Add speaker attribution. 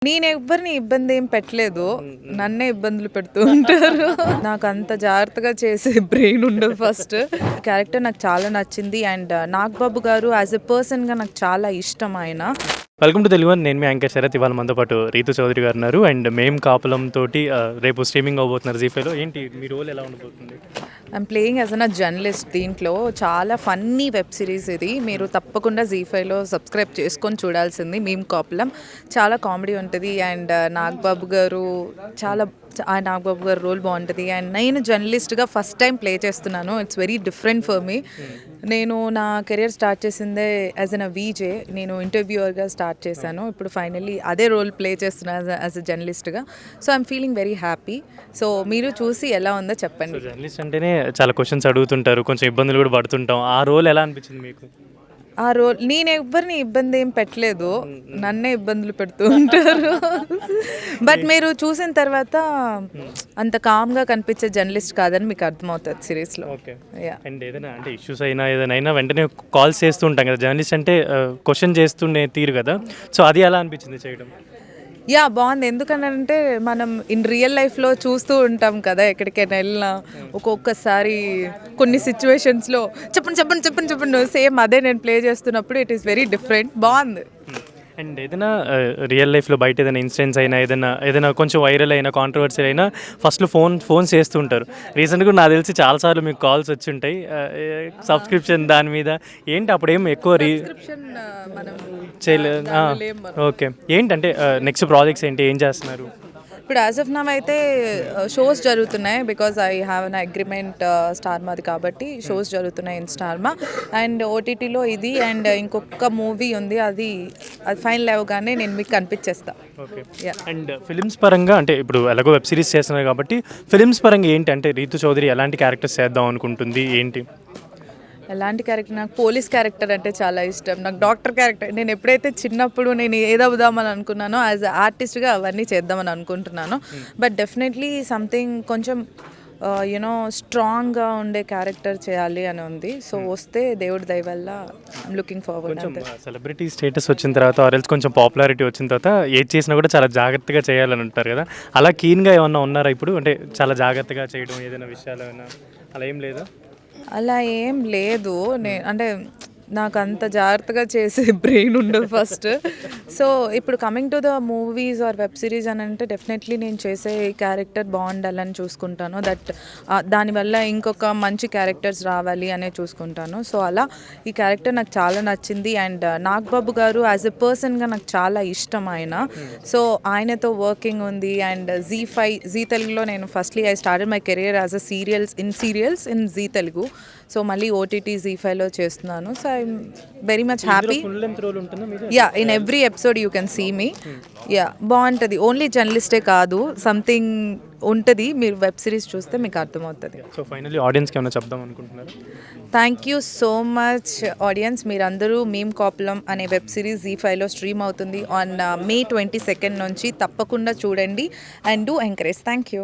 Speaker 1: నేను ఎవ్వరిని ఇబ్బంది ఏం పెట్టలేదు, నన్నే ఇబ్బందులు పెడుతూ ఉంటారు. నాకు అంత జాగ్రత్తగా చేసే బ్రెయిన్ ఉండదు. ఫస్ట్ క్యారెక్టర్ నాకు చాలా నచ్చింది అండ్ నాగబాబు గారు యాజ్ ఎ పర్సన్గా నాకు చాలా ఇష్టం ఆయన.
Speaker 2: Welcome to Telugu. నేను మీ యాంకర్ శరత్. ఇవాళ మనతో పాటు రీతు చౌదరి గారు ఉన్నారు అండ్ మేం కాపులం తోటి రేపు స్ట్రీమింగ్ అవబోతున్నారు జీఫైలో. ఏంటి మీ రోల్ ఎలా ఉండబోతుంది?
Speaker 1: I'm playing as a journalist. దీంట్లో చాలా ఫన్నీ వెబ్ సిరీస్ ఇది. మీరు తప్పకుండా జీ5లో సబ్స్క్రైబ్ చేసుకొని చూడాల్సింది. మేము కాపులం చాలా కామెడీ ఉంటుంది అండ్ నాగబాబు గారు నాగబాబు గారు రోల్ బాగుంటుంది అండ్ నేను జర్నలిస్ట్గా ఫస్ట్ టైం ప్లే చేస్తున్నాను. It's very different for me. నేను నా కెరియర్ స్టార్ట్ చేసిందే యాజ్ అ వీజే. నేను ఇంటర్వ్యూవర్గా స్టార్ట్ చేశాను. ఇప్పుడు ఫైనల్లీ అదే రోల్ ప్లే చేస్తున్నాను యాజ్ అ జర్నలిస్ట్గా. So I'm feeling very happy. So మీరు చూసి ఎలా ఉందో చెప్పండి.
Speaker 2: జర్నలిస్ట్ అంటేనే చాలా క్వశ్చన్స్ అడుగుతుంటారు, కొంచెం ఇబ్బందులు కూడా పడుతుంటాం. ఆ రోల్ ఎలా అనిపించింది మీకు?
Speaker 1: ఆ రోల్ నేను ఎవ్వరిని ఇబ్బంది ఏం పెట్టలేదు, నన్నే ఇబ్బందులు పెడుతూ ఉంటారు. బట్ మీరు చూసిన తర్వాత అంత కామ్గా కనిపించే జర్నలిస్ట్ కాదని మీకు అర్థమవుతుంది సిరీస్లో.
Speaker 2: ఓకే. అండ్ ఏదైనా అంటే ఇష్యూస్ అయినా ఏదైనా వెంటనే కాల్స్ చేస్తూ ఉంటాం కదా, జర్నలిస్ట్ అంటే క్వశ్చన్ చేస్తుండే తీరు కదా. సో అది ఎలా అనిపించింది చేయడం?
Speaker 1: యా, బాగుంది. ఎందుకనంటే మనం ఇన్ రియల్ లైఫ్లో చూస్తూ ఉంటాం కదా, ఎక్కడికైనా వెళ్ళినా ఒక్కొక్కసారి కొన్ని సిచ్యువేషన్స్లో చెప్పండి సేమ్ అదే నేను ప్లే చేస్తున్నప్పుడు ఇట్ ఈస్ వెరీ డిఫరెంట్. బాగుంది.
Speaker 2: అండ్ ఏదైనా రియల్ లైఫ్లో బయట ఏదైనా ఇన్సిడెంట్స్ అయినా ఏదైనా కొంచెం వైరల్ అయినా కాంట్రవర్సీ అయినా ఫస్ట్లో ఫోన్స్ చేస్తూ ఉంటారు. రీసెంట్గా నాకు తెలిసి చాలాసార్లు మీకు కాల్స్ వచ్చి ఉంటాయి సబ్స్క్రిప్షన్ దాని మీద. ఏంటి అప్పుడేం ఎక్కువ చేయలేదు? ఓకే. ఏంటంటే నెక్స్ట్ ప్రాజెక్ట్స్ ఏంటి, ఏం చేస్తున్నారు?
Speaker 1: ఇప్పుడు యాజ్ ఆఫ్ నవ్ అయితే షోస్ జరుగుతున్నాయి. Because I have an agreement స్టార్మాది కాబట్టి షోస్ జరుగుతున్నాయి ఇన్ స్టార్మా అండ్ ఓటీటీలో ఇది అండ్ ఇంకొక మూవీ ఉంది. అది ఫైనల్ అవ్వగానే నేను మీకు కనిపించేస్తా.
Speaker 2: ఓకే. అండ్ ఫిలిమ్స్ పరంగా అంటే ఇప్పుడు ఎలాగో వెబ్ సిరీస్ చేస్తున్నారు కాబట్టి ఫిలిమ్స్ పరంగా ఏంటి అంటే రీతు చౌదరి ఎలాంటి క్యారెక్టర్స్ చేద్దాం అనుకుంటుంది ఏంటి?
Speaker 1: ఎలాంటి క్యారెక్టర్? నాకు పోలీస్ క్యారెక్టర్ అంటే చాలా ఇష్టం. నాకు డాక్టర్ క్యారెక్టర్, నేను ఎప్పుడైతే చిన్నప్పుడు నేను ఏదవుదామని అనుకున్నానో యాజ్ ఆర్టిస్ట్గా అవన్నీ చేద్దామని అనుకుంటున్నాను. బట్ డెఫినెట్లీ సంథింగ్ కొంచెం యూనో స్ట్రాంగ్గా ఉండే క్యారెక్టర్ చేయాలి అని ఉంది. సో వస్తే దేవుడి దయ వల్ల I'm looking forward.
Speaker 2: Celebrity status వచ్చిన తర్వాత ఆర్ఎల్స్ కొంచెం పాపులారిటీ వచ్చిన తర్వాత ఏది చేసినా కూడా చాలా జాగ్రత్తగా చేయాలని ఉంటారు కదా, అలా కీన్గా ఏమన్నా ఉన్నారా ఇప్పుడు? అంటే చాలా జాగ్రత్తగా చేయడం ఏదైనా విషయాలు ఏమైనా అలా ఏం లేదా?
Speaker 1: అలా ఏం లేదు. అంటే నాకు అంత జాగ్రత్తగా చేసే బ్రెయిన్ ఉండదు ఫస్ట్. సో ఇప్పుడు coming to the movies are web series అని అంటే డెఫినెట్లీ నేను చేసే క్యారెక్టర్ బాగుండాలని చూసుకుంటాను. దానివల్ల ఇంకొక మంచి క్యారెక్టర్స్ రావాలి అనే చూసుకుంటాను. సో అలా ఈ క్యారెక్టర్ నాకు చాలా నచ్చింది అండ్ నాగబాబు గారు యాజ్ ఎ పర్సన్గా నాకు చాలా ఇష్టం ఆయన. సో ఆయనతో వర్కింగ్ ఉంది అండ్ జీ తెలుగులో నేను firstly I started my career as a serials in Zee Telugu. So మళ్ళీ ఓటీటీ జీ5లో చేస్తున్నాను. So I'm very much happy. Yeah, in every episode you can see me. Yeah, బాగుంటుంది. ఓన్లీ జర్నలిస్టే కాదు, సంథింగ్ ఉంటుంది. మీరు వెబ్ సిరీస్ చూస్తే మీకు అర్థమవుతుంది.
Speaker 2: సో ఫైనల్లీ ఆడియన్స్కి ఏమైనా చెప్దాం అనుకుంటున్నారు?
Speaker 1: Thank you so much audience. మీరందరూ మేము కాపులం అనే వెబ్ సిరీస్ జీ5లో స్ట్రీమ్ అవుతుంది ఆన్ May 22 నుంచి. తప్పకుండా చూడండి and do encourage. Thank you.